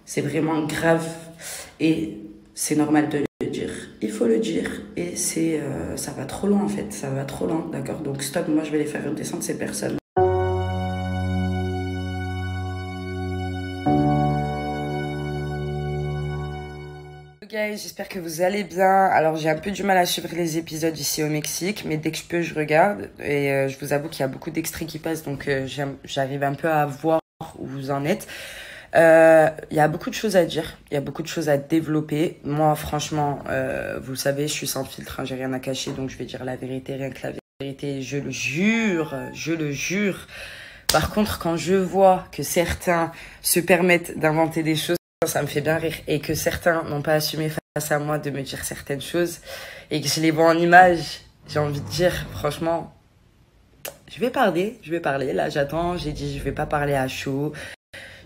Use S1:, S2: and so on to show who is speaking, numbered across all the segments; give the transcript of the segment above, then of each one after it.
S1: c'est vraiment grave et c'est normal de le dire. Il faut le dire et ça va trop loin en fait, ça va trop loin, d'accord? Donc stop, moi je vais les faire redescendre ces personnes. Guys, j'espère que vous allez bien. Alors j'ai un peu du mal à suivre les épisodes ici au Mexique, mais dès que je peux je regarde et je vous avoue qu'il y a beaucoup d'extraits qui passent, donc j'arrive un peu à voir où vous en êtes. Il y a beaucoup de choses à dire, il y a beaucoup de choses à développer. Moi franchement, vous le savez, je suis sans filtre, hein, j'ai rien à cacher, donc je vais dire la vérité, rien que la vérité, je le jure, je le jure. Par contre, quand je vois que certains se permettent d'inventer des choses, ça me fait bien rire, et que certains n'ont pas assumé face à moi de me dire certaines choses et que je les vois en image, j'ai envie de dire franchement, je vais parler, là j'attends, j'ai dit je vais pas parler à chaud,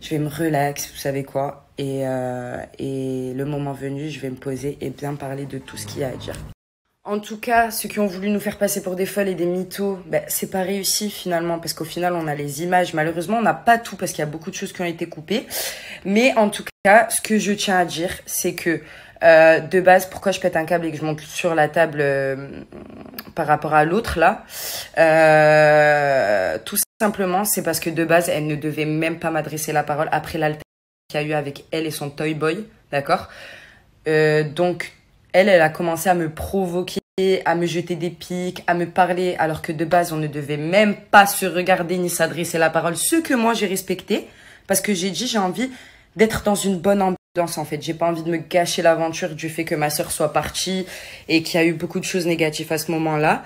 S1: je vais me relax, vous savez quoi, et le moment venu, je vais me poser et bien parler de tout ce qu'il y a à dire. En tout cas, ceux qui ont voulu nous faire passer pour des folles et des mythos, ben, c'est pas réussi finalement, parce qu'au final, on a les images. Malheureusement, on n'a pas tout, parce qu'il y a beaucoup de choses qui ont été coupées. Mais en tout cas, ce que je tiens à dire, c'est que de base, pourquoi je pète un câble et que je monte sur la table par rapport à l'autre, là, tout simplement, c'est parce que de base, elle ne devait même pas m'adresser la parole après l'alter qu'il y a eu avec elle et son toy boy, d'accord? Donc, elle a commencé à me provoquer, à me jeter des pics, à me parler, alors que de base, on ne devait même pas se regarder ni s'adresser la parole. Ce que moi, j'ai respecté, parce que j'ai dit, j'ai envie d'être dans une bonne ambiance, en fait. J'ai pas envie de me gâcher l'aventure du fait que ma sœur soit partie et qu'il y a eu beaucoup de choses négatives à ce moment-là.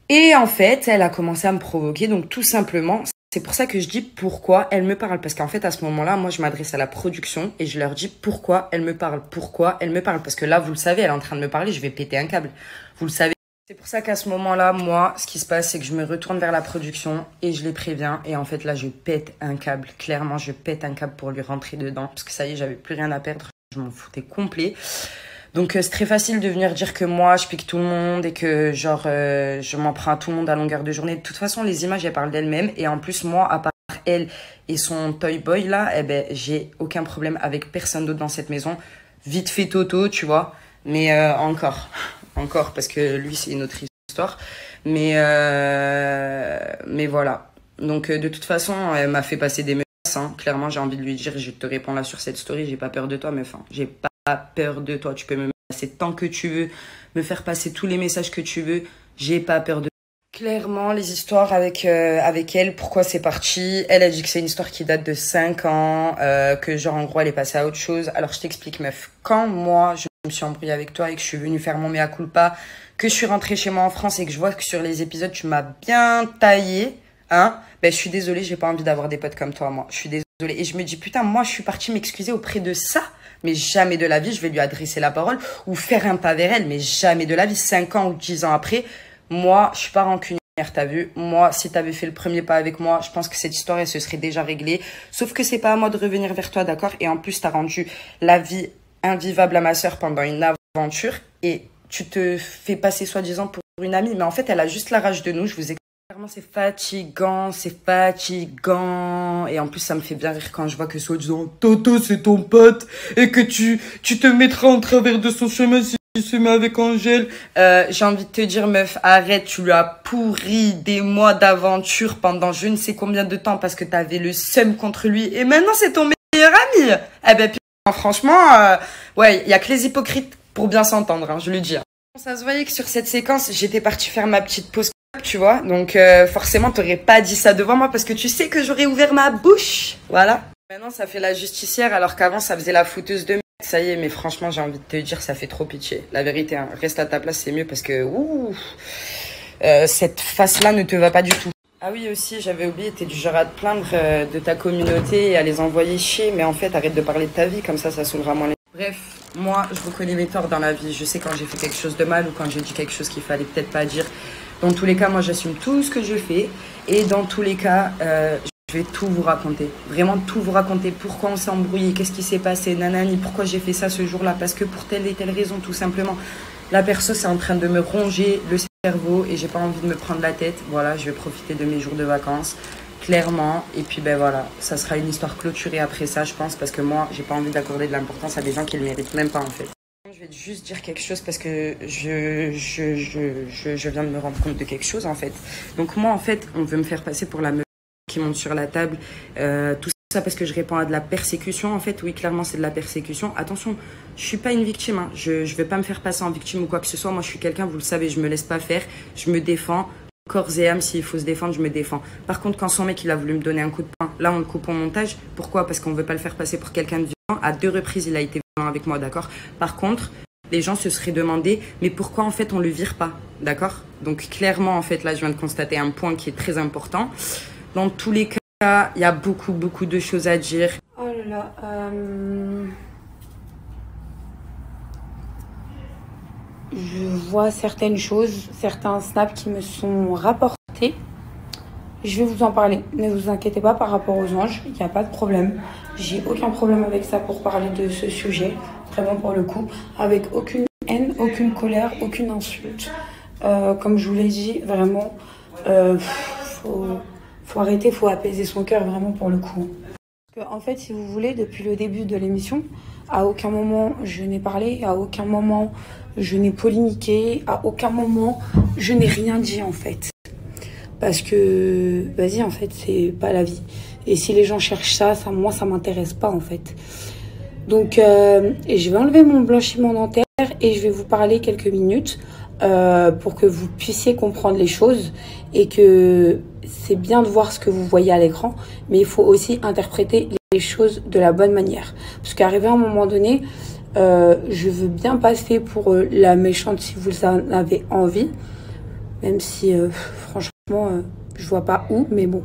S1: Et en fait, elle a commencé à me provoquer, donc tout simplement, c'est pour ça que je dis pourquoi elle me parle. Parce qu'en fait, à ce moment-là, moi, je m'adresse à la production et je leur dis pourquoi elle me parle. Pourquoi elle me parle. Parce que là, vous le savez, elle est en train de me parler, je vais péter un câble. Vous le savez. C'est pour ça qu'à ce moment-là, moi, ce qui se passe, c'est que je me retourne vers la production et je les préviens. Et en fait, là, je pète un câble. Clairement, je pète un câble pour lui rentrer dedans. Parce que ça y est, j'avais plus rien à perdre. Je m'en foutais complet. Donc c'est très facile de venir dire que moi je pique tout le monde et que genre je m'en prends à tout le monde à longueur de journée. De toute façon les images elles parlent d'elles-mêmes et en plus moi à part elle et son toy boy là, eh ben j'ai aucun problème avec personne d'autre dans cette maison. Vite fait Toto, tu vois, mais encore parce que lui c'est une autre histoire. Mais voilà. Donc de toute façon elle m'a fait passer des menaces, hein. Clairement j'ai envie de lui dire, je te réponds là sur cette story, j'ai pas peur de toi, mais enfin j'ai pas peur de toi, tu peux me passer tant que tu veux, me faire passer tous les messages que tu veux, j'ai pas peur de toi. Clairement, les histoires avec elle, pourquoi c'est parti, elle a dit que c'est une histoire qui date de 5 ans, que genre en gros elle est passée à autre chose. Alors je t'explique meuf, quand moi je me suis embrouillée avec toi et que je suis venue faire mon mea culpa, que je suis rentrée chez moi en France et que je vois que sur les épisodes tu m'as bien taillé, hein, ben je suis désolée, j'ai pas envie d'avoir des potes comme toi moi, je suis désolée. Et je me dis putain, moi je suis partie m'excuser auprès de ça. Mais jamais de la vie, je vais lui adresser la parole ou faire un pas vers elle. Mais jamais de la vie, 5 ans ou 10 ans après, moi, je suis pas rancunière, t'as vu. Moi, si t'avais fait le premier pas avec moi, je pense que cette histoire, elle se serait déjà réglée. Sauf que c'est pas à moi de revenir vers toi, d'accord? Et en plus, t'as rendu la vie invivable à ma sœur pendant une aventure. Et tu te fais passer soi-disant pour une amie. Mais en fait, elle a juste la rage de nous, je vous ai... Clairement, c'est fatigant, c'est fatigant. Et en plus, ça me fait bien rire quand je vois que soi-disant, Toto, c'est ton pote, et que tu te mettras en travers de son chemin si tu se mets avec Angèle. J'ai envie de te dire, meuf, arrête, tu lui as pourri des mois d'aventure pendant je ne sais combien de temps parce que t'avais le seum contre lui. Et maintenant, c'est ton meilleur ami. Eh ben, putain, franchement, ouais, il y a que les hypocrites pour bien s'entendre, hein, je le dis. Ça se voyait que sur cette séquence, j'étais partie faire ma petite pause. Tu vois, donc forcément t'aurais pas dit ça devant moi parce que tu sais que j'aurais ouvert ma bouche, voilà. Maintenant ça fait la justicière alors qu'avant ça faisait la fouteuse de merde. Ça y est, mais franchement j'ai envie de te dire ça fait trop pitié. La vérité, hein. Reste à ta place, c'est mieux parce que cette face là ne te va pas du tout. Ah oui aussi, j'avais oublié, t'es du genre à te plaindre de ta communauté et à les envoyer chier, mais en fait arrête de parler de ta vie, comme ça soulèvera moins les... Bref, moi je reconnais mes torts dans la vie, je sais quand j'ai fait quelque chose de mal ou quand j'ai dit quelque chose qu'il fallait peut-être pas dire. Dans tous les cas, moi, j'assume tout ce que je fais. Et dans tous les cas, je vais tout vous raconter. Vraiment tout vous raconter. Pourquoi on s'est embrouillé, qu'est-ce qui s'est passé, nanani, pourquoi j'ai fait ça ce jour-là. Parce que pour telle et telle raison, tout simplement. La perso, c'est en train de me ronger le cerveau et j'ai pas envie de me prendre la tête. Voilà, je vais profiter de mes jours de vacances. clairement. Et puis ben voilà, ça sera une histoire clôturée après ça, je pense, parce que moi, j'ai pas envie d'accorder de l'importance à des gens qui le méritent même pas en fait. Je vais juste dire quelque chose parce que je viens de me rendre compte de quelque chose en fait. Donc moi en fait, on veut me faire passer pour la meuf qui monte sur la table, tout ça parce que je réponds à de la persécution. En fait, oui, clairement, c'est de la persécution. Attention, je suis pas une victime, hein. Je vais pas me faire passer en victime ou quoi que ce soit. Moi, je suis quelqu'un, vous le savez, je me laisse pas faire. Je me défends. Corps et âme, s'il faut se défendre, je me défends. Par contre, quand son mec, il a voulu me donner un coup de poing, là, on le coupe au montage. Pourquoi? Parce qu'on veut pas le faire passer pour quelqu'un de violent. À 2 reprises, il a été violent avec moi, d'accord? Par contre, les gens se seraient demandé, mais pourquoi, en fait, on le vire pas, d'accord? Donc, clairement, en fait, là, je viens de constater un point qui est très important. Dans tous les cas, il y a beaucoup, beaucoup de choses à dire.
S2: Oh là là, je vois certaines choses, certains snaps qui me sont rapportés. Je vais vous en parler. Ne vous inquiétez pas par rapport aux anges, il n'y a pas de problème. J'ai aucun problème avec ça pour parler de ce sujet, vraiment pour le coup, avec aucune haine, aucune colère, aucune insulte. Comme je vous l'ai dit, vraiment, faut arrêter, faut apaiser son cœur vraiment pour le coup. Parce que, en fait, si vous voulez, depuis le début de l'émission, à aucun moment je n'ai parlé, à aucun moment je n'ai polémiqué, à aucun moment je n'ai rien dit en fait. Parce que, vas-y, en fait, c'est pas la vie. Et si les gens cherchent ça, moi, ça m'intéresse pas en fait. Donc, je vais enlever mon blanchiment dentaire et je vais vous parler quelques minutes pour que vous puissiez comprendre les choses et que c'est bien de voir ce que vous voyez à l'écran, mais il faut aussi interpréter les choses de la bonne manière. Parce qu'arrivé à un moment donné, je veux bien passer pour la méchante si vous en avez envie, même si franchement, je vois pas où, mais bon.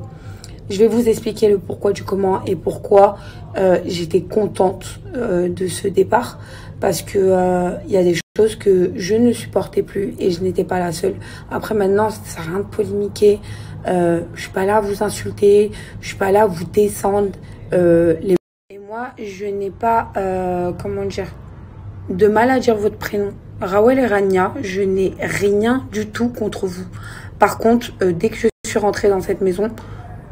S2: Je vais vous expliquer le pourquoi du comment et pourquoi j'étais contente de ce départ. Parce que y a des choses que je ne supportais plus et je n'étais pas la seule. Après maintenant, ça sert à rien de polémiquer. Je suis pas là à vous insulter. Je suis pas là à vous descendre. Et moi, je n'ai pas, comment dire, de mal à dire votre prénom. Rawel et Rania, je n'ai rien du tout contre vous. Par contre, dès que je suis rentrée dans cette maison,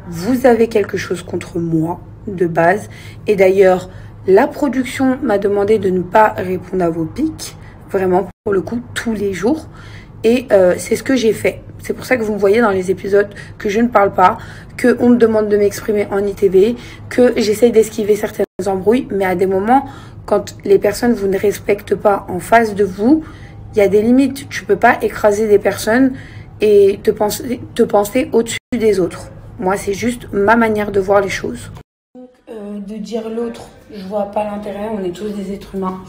S2: vous avez quelque chose contre moi de base. Et d'ailleurs, la production m'a demandé de ne pas répondre à vos pics, vraiment pour le coup, tous les jours. Et c'est ce que j'ai fait. C'est pour ça que vous me voyez dans les épisodes que je ne parle pas, qu'on me demande de m'exprimer en ITV, que j'essaye d'esquiver certaines embrouilles. Mais à des moments, quand les personnes vous ne respectent pas en face de vous, il y a des limites. Tu peux pas écraser des personnes et te penser au-dessus des autres. Moi, c'est juste ma manière de voir les choses. Donc, de dire l'autre, je vois pas l'intérêt, on est tous des êtres humains.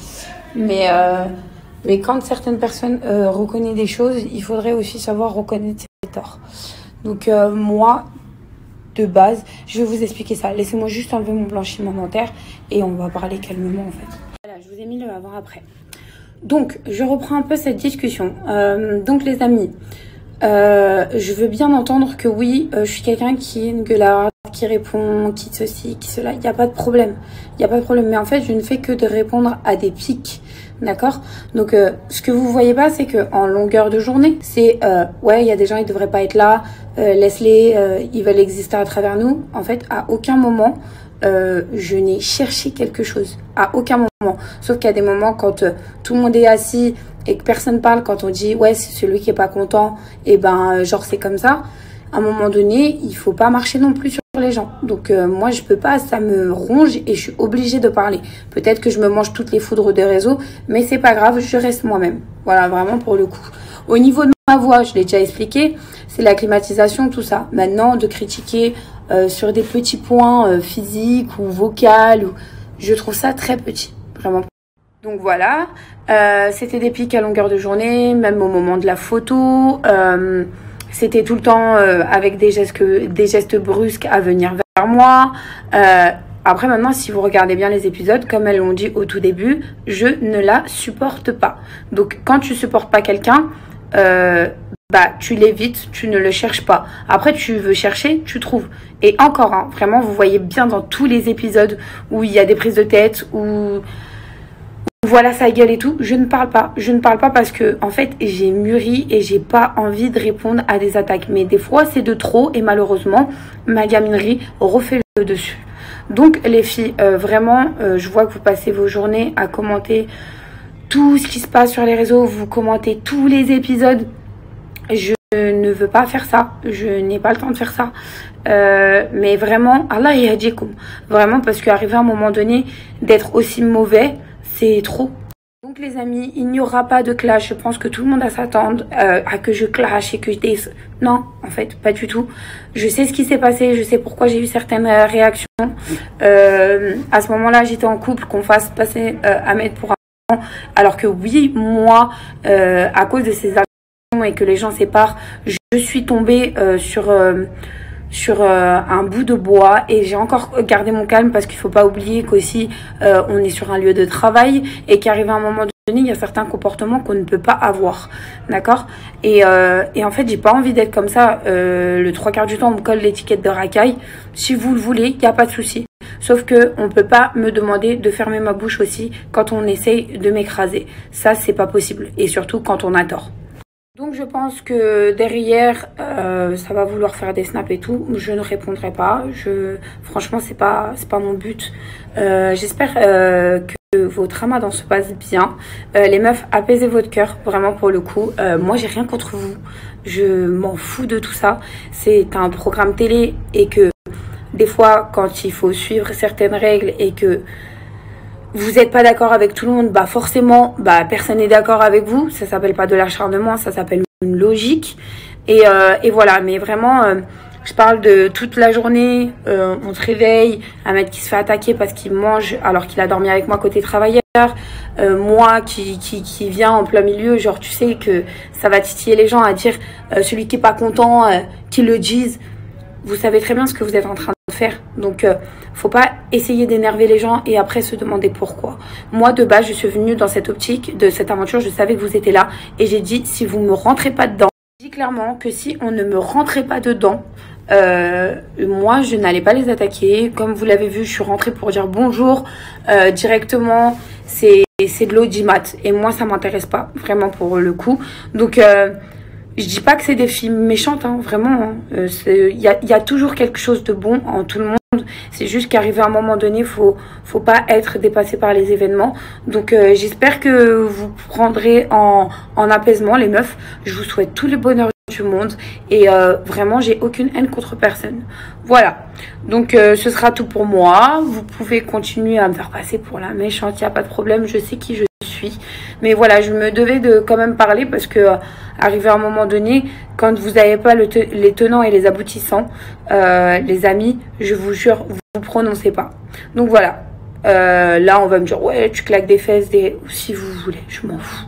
S2: Mais quand certaines personnes reconnaissent des choses, il faudrait aussi savoir reconnaître ses torts. Donc moi, de base, je vais vous expliquer ça. Laissez-moi juste enlever mon blanchiment dentaire et on va parler calmement en fait. Voilà, je vous ai mis le avant-après. Donc, je reprends un peu cette discussion. Donc les amis, je veux bien entendre que oui, je suis quelqu'un qui est une gueularde, qui répond, qui ceci, qui cela. Il n'y a pas de problème. Il n'y a pas de problème. Mais en fait, je ne fais que de répondre à des pics. D'accord? Donc, ce que vous voyez pas, c'est que en longueur de journée, c'est ouais, il y a des gens, ils devraient pas être là. Laisse-les, ils veulent exister à travers nous. En fait, à aucun moment, je n'ai cherché quelque chose. À aucun moment. Sauf qu'il y a des moments quand tout le monde est assis et que personne parle, quand on dit ouais, c'est celui qui est pas content, et ben genre c'est comme ça. À un moment donné, il faut pas marcher non plus sur les gens. Donc moi je peux pas, ça me ronge et je suis obligée de parler. Peut-être que je me mange toutes les foudres des réseaux, mais c'est pas grave, je reste moi-même. Voilà, vraiment pour le coup. Au niveau de ma voix, je l'ai déjà expliqué, c'est la climatisation, tout ça. Maintenant, de critiquer sur des petits points physiques ou vocaux, je trouve ça très petit, vraiment. Donc voilà, c'était des pics à longueur de journée, même au moment de la photo. C'était tout le temps avec des gestes brusques à venir vers moi. Après maintenant, si vous regardez bien les épisodes, comme elles l'ont dit au tout début, je ne la supporte pas. Donc quand tu supportes pas quelqu'un, bah tu l'évites, tu ne le cherches pas. Après tu veux chercher, tu trouves. Et encore, hein, vraiment, vous voyez bien dans tous les épisodes où il y a des prises de tête, où voilà sa gueule et tout, je ne parle pas. Je ne parle pas parce que, en fait, j'ai mûri et j'ai pas envie de répondre à des attaques. Mais des fois, c'est de trop et malheureusement, ma gaminerie refait le dessus. Donc, les filles, vraiment, je vois que vous passez vos journées à commenter tout ce qui se passe sur les réseaux. Vous commentez tous les épisodes. Je ne veux pas faire ça. Je n'ai pas le temps de faire ça. Mais vraiment, Allah yahdikum. Vraiment, parce qu'arriver à un moment donné, d'être aussi mauvais, c'est trop. Donc les amis, il n'y aura pas de clash. Je pense que tout le monde va s'attendre à que je clash et que je Non, en fait, pas du tout. Je sais ce qui s'est passé. Je sais pourquoi j'ai eu certaines réactions. À ce moment-là, j'étais en couple, qu'on fasse passer Ahmed pour un... Alors que oui, moi, à cause de ces actions et que les gens séparent, je suis tombée sur un bout de bois et j'ai encore gardé mon calme parce qu'il faut pas oublier qu'aussi on est sur un lieu de travail et qu'arrivé à un moment donné il y a certains comportements qu'on ne peut pas avoir, d'accord, et en fait j'ai pas envie d'être comme ça. Le trois quarts du temps on me colle l'étiquette de racaille. Si vous le voulez, il n'y a pas de souci, sauf que on peut pas me demander de fermer ma bouche aussi quand on essaye de m'écraser. Ça c'est pas possible, et surtout quand on a tort. Donc je pense que derrière, ça va vouloir faire des snaps et tout. Je ne répondrai pas. Franchement, c'est pas mon but. J'espère que votre ramadan se passe bien. Les meufs, apaisez votre cœur, vraiment pour le coup. Moi, j'ai rien contre vous. Je m'en fous de tout ça. C'est un programme télé et que des fois, quand il faut suivre certaines règles et que vous n'êtes pas d'accord avec tout le monde, bah forcément, bah personne n'est d'accord avec vous. Ça s'appelle pas de l'acharnement, ça s'appelle une logique. Et voilà, mais vraiment, je parle de toute la journée. On se réveille, un mec qui se fait attaquer parce qu'il mange alors qu'il a dormi avec moi côté travailleur. Moi qui vient en plein milieu, genre tu sais que ça va titiller les gens à dire celui qui est pas content, qu'il le dise. Vous savez très bien ce que vous êtes en train de faire. Donc, faut pas essayer d'énerver les gens et après se demander pourquoi. Moi, de base, je suis venue dans cette optique de cette aventure. Je savais que vous étiez là. Et j'ai dit, si vous me rentrez pas dedans, j'ai dit clairement que si on ne me rentrait pas dedans, moi, je n'allais pas les attaquer. Comme vous l'avez vu, je suis rentrée pour dire bonjour directement. C'est de l'audimat. Et moi, ça m'intéresse pas, vraiment, pour le coup. Donc... je dis pas que c'est des filles méchantes, hein, vraiment. Il y a toujours quelque chose de bon en tout le monde. C'est juste qu'arrivé à un moment donné, faut pas être dépassé par les événements. Donc j'espère que vous prendrez en apaisement, les meufs. Je vous souhaite tout le bonheur du monde. Et vraiment, j'ai aucune haine contre personne. Voilà. Donc ce sera tout pour moi. Vous pouvez continuer à me faire passer pour la méchante, il n'y a pas de problème. Je sais qui je suis. Mais voilà, je me devais de quand même parler parce que arrivé à un moment donné, quand vous n'avez pas les tenants et les aboutissants, les amis, je vous jure, vous prononcez pas. Donc voilà, là on va me dire ouais tu claques des fesses, si vous voulez, je m'en fous.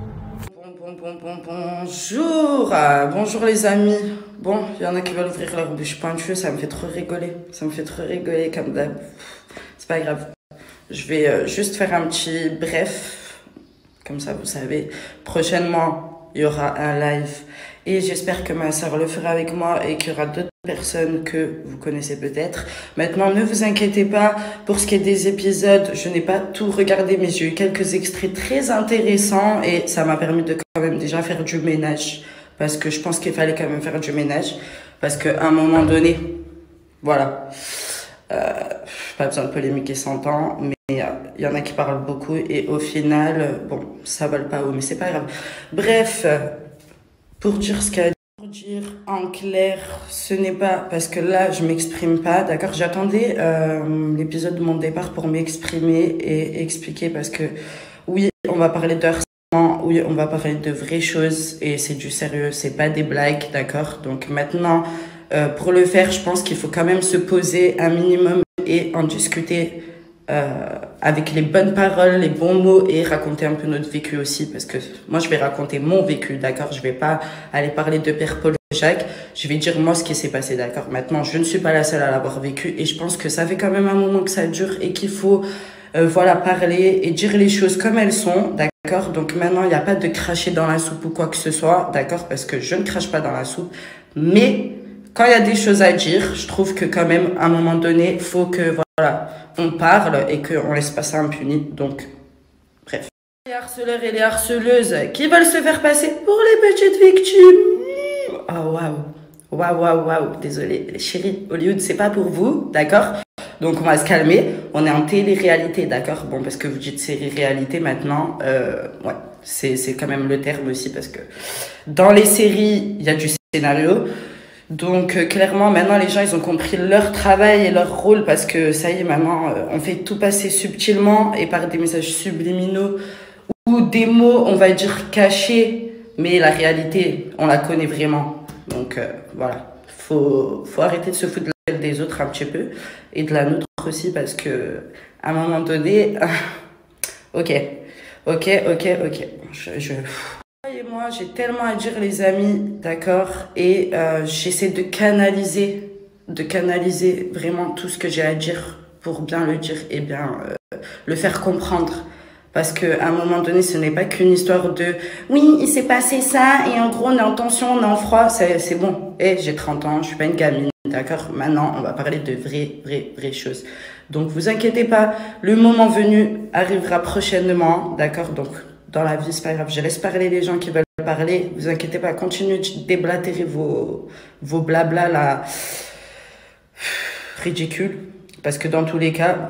S1: Bonjour, bonjour les amis. Bon, il y en a qui veulent ouvrir leur bouche pointue, ça me fait trop rigoler. Ça me fait trop rigoler comme d'hab. C'est pas grave. Je vais juste faire un petit bref. Comme ça, vous savez, prochainement, il y aura un live. Et j'espère que ma soeur le fera avec moi et qu'il y aura d'autres personnes que vous connaissez peut-être. Maintenant, ne vous inquiétez pas. Pour ce qui est des épisodes, je n'ai pas tout regardé, mais j'ai eu quelques extraits très intéressants. Et ça m'a permis de quand même déjà faire du ménage. Parce que je pense qu'il fallait quand même faire du ménage. Parce qu'à un moment donné, voilà. Pas besoin de polémiquer 100 ans, mais il y en a qui parlent beaucoup et au final, bon, ça vole pas haut, mais c'est pas grave. Bref, pour dire ce qu'il y a à dire, pour dire en clair, ce n'est pas parce que là, je m'exprime pas, d'accord? J'attendais l'épisode de mon départ pour m'exprimer et expliquer parce que oui, on va parler de harcèlement, oui, on va parler de vraies choses et c'est du sérieux, c'est pas des blagues, d'accord? Donc maintenant, pour le faire, je pense qu'il faut quand même se poser un minimum et en discuter avec les bonnes paroles, les bons mots et raconter un peu notre vécu aussi parce que moi je vais raconter mon vécu, d'accord? Je vais pas aller parler de Père Paul Jacques, je vais dire moi ce qui s'est passé, d'accord? Maintenant, je ne suis pas la seule à l'avoir vécu et je pense que ça fait quand même un moment que ça dure et qu'il faut voilà, parler et dire les choses comme elles sont, d'accord? Donc maintenant, il n'y a pas de cracher dans la soupe ou quoi que ce soit, d'accord? Parce que je ne crache pas dans la soupe, mais quand il y a des choses à dire, je trouve que quand même, à un moment donné, faut que, voilà, on parle et qu'on laisse pas ça impuni. Donc, bref. Les harceleurs et les harceleuses qui veulent se faire passer pour les petites victimes. Oh waouh. Waouh, waouh, waouh. Désolée, chérie, Hollywood, c'est pas pour vous, d'accord? Donc on va se calmer. On est en télé-réalité, d'accord? Bon, parce que vous dites série-réalité maintenant, ouais, c'est quand même le terme aussi, parce que dans les séries, il y a du scénario. Donc clairement, maintenant, les gens, ils ont compris leur travail et leur rôle, parce que ça y est, maintenant, on fait tout passer subtilement et par des messages subliminaux ou des mots, on va dire, cachés, mais la réalité, on la connaît vraiment. Donc voilà, faut arrêter de se foutre de la gueule des autres un petit peu et de la nôtre aussi, parce que à un moment donné, ok. Et moi, j'ai tellement à dire, les amis, d'accord, et j'essaie de canaliser vraiment tout ce que j'ai à dire pour bien le dire et bien le faire comprendre. Parce que à un moment donné, ce n'est pas qu'une histoire de oui, il s'est passé ça et en gros on est en tension, on est en froid, c'est bon. Et j'ai 30 ans, je suis pas une gamine, d'accord? Maintenant, on va parler de vraies choses. Donc vous inquiétez pas, le moment venu arrivera prochainement, d'accord? Donc dans la vie, c'est pas grave, je laisse parler les gens qui veulent parler. Vous inquiétez pas, continuez de déblatérer vos blabla là ridicules, parce que dans tous les cas,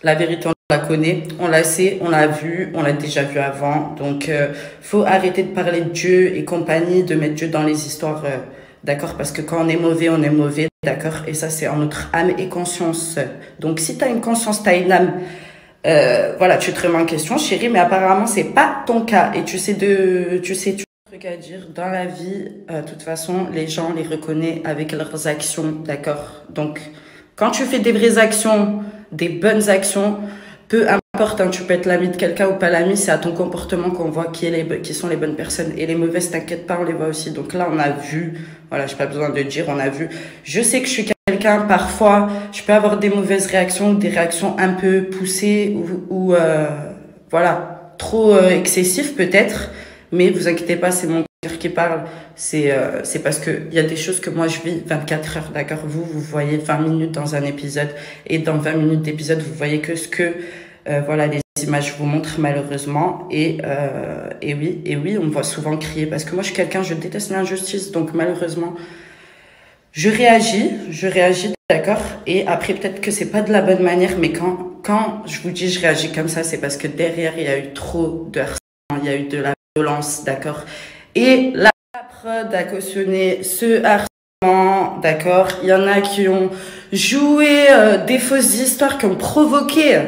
S1: la vérité, on la connaît, on la sait, on l'a vu, on l'a déjà vu avant. Donc, faut arrêter de parler de Dieu et compagnie, de mettre Dieu dans les histoires, d'accord? Parce que quand on est mauvais, d'accord? Et ça, c'est en notre âme et conscience. Donc, si t'as une conscience, t'as une âme, voilà, tu te remets en question, chérie, mais apparemment, c'est pas ton cas. Et tu sais truc à dire dans la vie, de toute façon, les gens les reconnaissent avec leurs actions, d'accord? Donc, quand tu fais des vraies actions, des bonnes actions, peu importe, hein, tu peux être l'ami de quelqu'un ou pas l'ami, c'est à ton comportement qu'on voit qui sont les bonnes personnes. Et les mauvaises, t'inquiète pas, on les voit aussi. Donc là, on a vu, voilà, j'ai pas besoin de dire, on a vu. Je sais que je suis quelqu'un, parfois, je peux avoir des mauvaises réactions, des réactions un peu poussées ou voilà, trop excessives peut-être. Mais vous inquiétez pas, c'est mon cœur qui parle. C'est parce que il y a des choses que moi je vis 24 heures, d'accord? Vous voyez 20 minutes dans un épisode, et dans 20 minutes d'épisode, vous voyez que ce que voilà, les images vous montrent malheureusement. Et oui, on me voit souvent crier, parce que moi je suis quelqu'un, je déteste l'injustice, donc malheureusement je réagis, d'accord? Et après, peut-être que c'est pas de la bonne manière, mais quand je vous dis je réagis comme ça, c'est parce que derrière il y a eu trop de harcèlement, il y a eu de la violence, d'accord? Et la prod a cautionné ce harcèlement, d'accord? Il y en a qui ont joué des fausses histoires, qui ont provoqué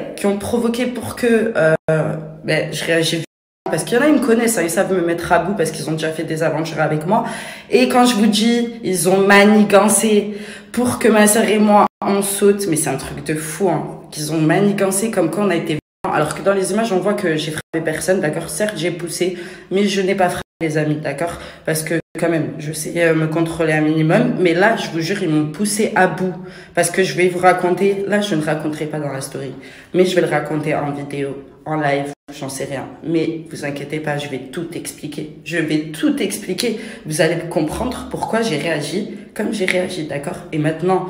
S1: pour que je réagisse. Parce qu'il y en a, ils me connaissent, hein, ils savent me mettre à bout parce qu'ils ont déjà fait des aventures avec moi. Et quand je vous dis, ils ont manigancé pour que ma sœur et moi, on saute. Mais c'est un truc de fou, hein, qu'ils ont manigancé comme quand on a été violents. Alors que dans les images, on voit que j'ai frappé personne, d'accord? Certes, j'ai poussé, mais je n'ai pas frappé les amis, d'accord? Parce que quand même, je sais me contrôler un minimum. Mais là, je vous jure, ils m'ont poussé à bout. Parce que je vais vous raconter, là, je ne raconterai pas dans la story, mais je vais le raconter en vidéo, en live. J'en sais rien. Mais vous inquiétez pas, je vais tout expliquer. Vous allez comprendre pourquoi j'ai réagi comme j'ai réagi, d'accord? Et maintenant,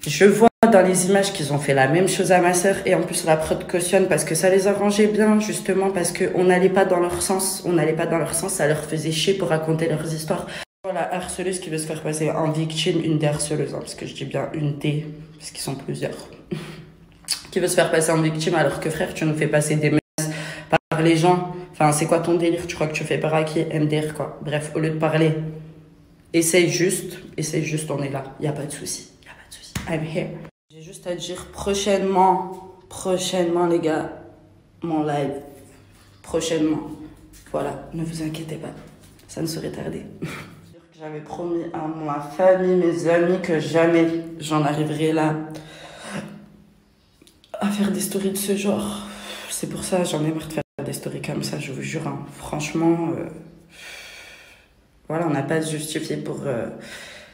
S1: je vois dans les images qu'ils ont fait la même chose à ma sœur, et en plus la prod cautionne parce que ça les arrangeait bien, justement, parce qu'on n'allait pas dans leur sens. Ça leur faisait chier pour raconter leurs histoires. Voilà, harceleuse qui veut se faire passer en victime, une des harceleuses, hein, parce que je dis bien une des, parce qu'ils sont plusieurs, qui veut se faire passer en victime, alors que frère, tu nous fais passer des par les gens. Enfin, c'est quoi ton délire? Tu crois que tu fais peur à qui? MDR, quoi. Bref, au lieu de parler, essaye juste, on est là. Y a pas de souci. I'm here. J'ai juste à dire prochainement, les gars, mon live. Prochainement. Voilà, ne vous inquiétez pas. Ça ne saurait tarder. J'avais promis à ma famille, mes amis, que jamais j'en arriverai là à faire des stories de ce genre. C'est pour ça, j'en ai marre de faire des stories comme ça, je vous jure. Hein. Franchement, voilà, on n'a pas à se justifier pour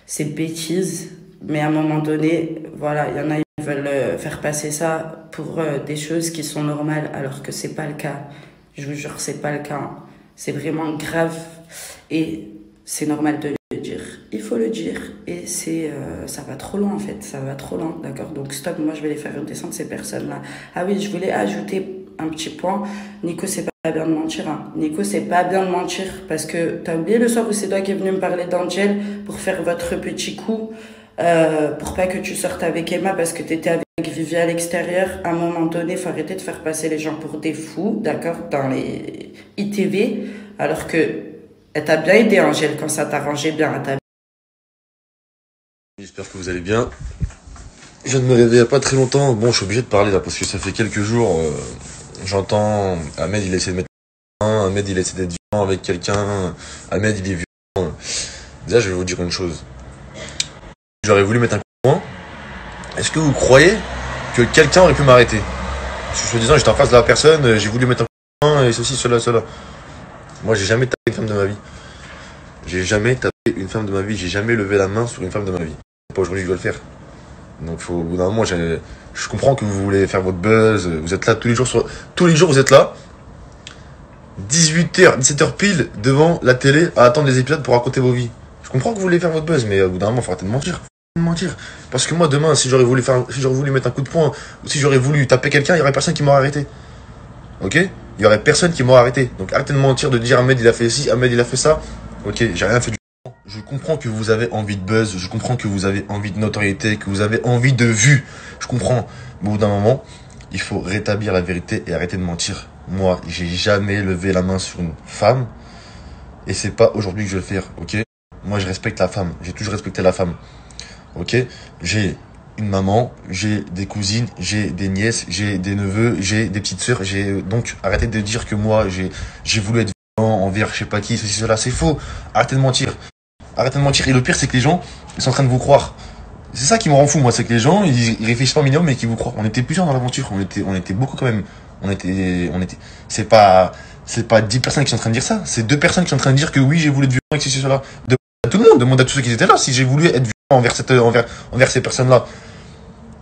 S1: ces bêtises. Mais à un moment donné, voilà, il y en a qui veulent faire passer ça pour des choses qui sont normales, alors que c'est pas le cas. Je vous jure, c'est pas le cas. Hein. C'est vraiment grave et c'est normal de le dire. Il faut le dire, et ça va trop loin en fait, ça va trop loin, d'accord? Donc stop, moi je vais les faire redescendre ces personnes-là. Ah oui, je voulais ajouter un petit point. Nico, c'est pas bien de mentir. Hein. Nico, c'est pas bien de mentir parce que t'as oublié le soir où c'est toi qui est venu me parler d'Angel pour faire votre petit coup, pour pas que tu sortes avec Emma parce que t'étais avec Vivi à l'extérieur. À un moment donné, faut arrêter de faire passer les gens pour des fous, d'accord, dans les ITV, alors que elle t'a bien aidé, Angel, quand ça t'arrangeait bien.
S3: J'espère que vous allez bien. Je viens de me réveiller il n'y a pas très longtemps. Bon, je suis obligé de parler là parce que ça fait quelques jours. J'entends Ahmed, il essaie de mettre un. Ahmed, il essaie d'être violent avec quelqu'un. Ahmed, il est violent. Déjà, je vais vous dire une chose. J'aurais voulu mettre un coup de poing. Est-ce que vous croyez que quelqu'un aurait pu m'arrêter? Parce que disant, j'étais en face de la personne, j'ai voulu mettre un coup de poing et ceci, cela, cela. Moi, j'ai jamais tapé une femme de ma vie. J'ai jamais tapé une femme de ma vie. J'ai jamais levé la main sur une femme de ma vie. C'est pas aujourd'hui que je dois le faire. Donc, au bout d'un moment, je comprends que vous voulez faire votre buzz. Vous êtes là tous les jours. Tous les jours, vous êtes là. 18h, 17h pile devant la télé à attendre les épisodes pour raconter vos vies. Je comprends que vous voulez faire votre buzz, mais au bout d'un moment, il faut arrêter de mentir. Parce que moi, demain, si j'aurais voulu mettre un coup de poing, ou si j'aurais voulu taper quelqu'un, il y aurait personne qui m'aurait arrêté. Ok? Il y aurait personne qui m'aurait arrêté. Donc, arrêtez de mentir, de dire Ahmed, il a fait ci, Ahmed, il a fait ça. Ok, j'ai rien fait du tout. Je comprends que vous avez envie de buzz, je comprends que vous avez envie de notoriété, que vous avez envie de vue. Je comprends. Mais au bout d'un moment, il faut rétablir la vérité et arrêter de mentir. Moi, j'ai jamais levé la main sur une femme. Et c'est pas aujourd'hui que je vais le faire, ok? Moi, je respecte la femme. J'ai toujours respecté la femme. Ok? J'ai une maman, j'ai des cousines, j'ai des nièces, j'ai des neveux, j'ai des petites sœurs. Donc, arrêtez de dire que moi, j'ai voulu être violent envers je sais pas qui, ceci, cela. C'est faux. Arrêtez de mentir. Arrêtez de mentir. Et le pire, c'est que les gens, ils sont en train de vous croire. C'est ça qui me rend fou, moi. C'est que les gens, ils réfléchissent pas au minimum, mais qu'ils vous croient. On était plusieurs dans l'aventure. On était beaucoup quand même. C'est pas 10 personnes qui sont en train de dire ça. C'est 2 personnes qui sont en train de dire que oui, j'ai voulu être violent, et ceci, cela. Demande à tout le monde. Demande à tous ceux qui étaient là si j'ai voulu être violent envers ces personnes-là.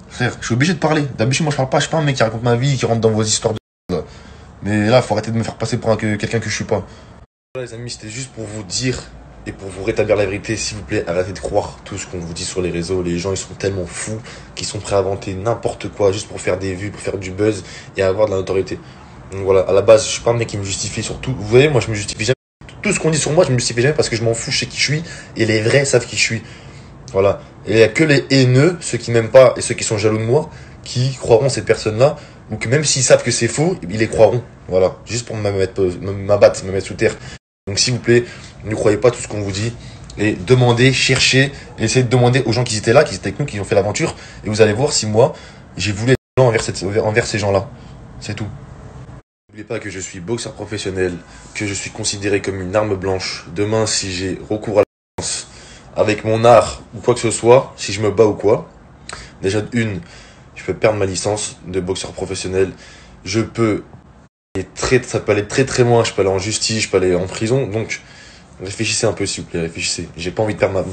S3: Frère, je suis obligé de parler. D'habitude, moi, je parle pas. Je suis pas un mec qui raconte ma vie, qui rentre dans vos histoires de... Mais là, faut arrêter de me faire passer pour quelqu'un que je suis pas. Les amis, c'était juste pour vous dire et pour vous rétablir la vérité, s'il vous plaît, arrêtez de croire tout ce qu'on vous dit sur les réseaux. Les gens, ils sont tellement fous qu'ils sont prêts à inventer n'importe quoi juste pour faire des vues, pour faire du buzz et avoir de la notoriété. Donc voilà, à la base, je suis pas un mec qui me justifie sur tout. Vous voyez, moi, je me justifie jamais. Tout ce qu'on dit sur moi, je me justifie jamais parce que je m'en fous, je sais qui je suis et les vrais savent qui je suis. Voilà. Et il n'y a que les haineux, ceux qui m'aiment pas et ceux qui sont jaloux de moi, qui croiront ces personnes-là, ou que même s'ils savent que c'est faux, ils les croiront. Voilà. Juste pour m'abattre, me mettre sous terre. Donc s'il vous plaît, ne croyez pas tout ce qu'on vous dit. Et demandez, cherchez, essayez de demander aux gens qui étaient là, qui étaient avec nous, qui ont fait l'aventure. Et vous allez voir si moi, j'ai voulu être violent envers ces gens-là. C'est tout. N'oubliez pas que je suis boxeur professionnel, que je suis considéré comme une arme blanche. Demain, si j'ai recours à la violence avec mon art ou quoi que ce soit, si je me bats ou quoi, déjà je peux perdre ma licence de boxeur professionnel. Ça peut aller très très loin, je peux aller en justice, je peux aller en prison. Donc, réfléchissez un peu s'il vous plaît, réfléchissez. J'ai pas envie de perdre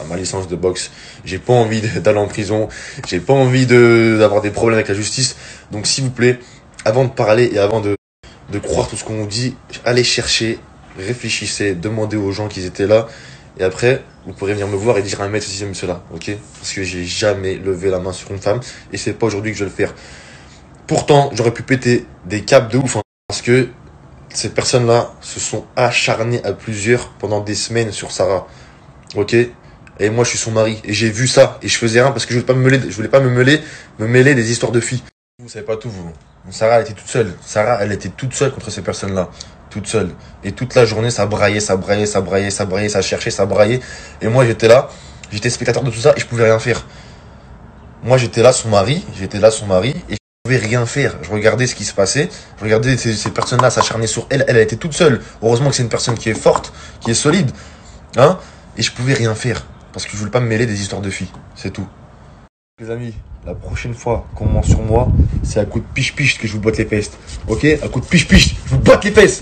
S3: ma licence de boxe. J'ai pas envie d'aller en prison. J'ai pas envie d'avoir des problèmes avec la justice. Donc s'il vous plaît, avant de parler et avant de croire tout ce qu'on vous dit, allez chercher, réfléchissez, demandez aux gens qui étaient là. Et après, vous pourrez venir me voir et dire à un mec ceci, cela, ok? Parce que j'ai jamais levé la main sur une femme et c'est pas aujourd'hui que je vais le faire. Pourtant, j'aurais pu péter des câbles de ouf, hein, parce que ces personnes-là se sont acharnées à plusieurs pendant des semaines sur Sarah, ok? Et moi, je suis son mari et j'ai vu ça et je faisais rien parce que je voulais pas me mêler des histoires de filles. Vous savez pas tout, vous. Sarah, elle était toute seule. Sarah, elle était toute seule contre ces personnes-là. Toute seule. Et toute la journée, ça braillait, ça cherchait, ça braillait. Et moi, j'étais là, j'étais spectateur de tout ça et je pouvais rien faire. Moi, j'étais là, son mari, et je pouvais rien faire. Je regardais ce qui se passait, je regardais ces personnes-là s'acharner sur elle. Elle était toute seule. Heureusement que c'est une personne qui est forte, qui est solide. Hein? Et je pouvais rien faire. Parce que je voulais pas me mêler des histoires de filles. C'est tout. Les amis, la prochaine fois qu'on ment sur moi, c'est à coup de piche-piche que je vous botte les fesses. Ok? À coup de piche-piche, je vous botte les fesses.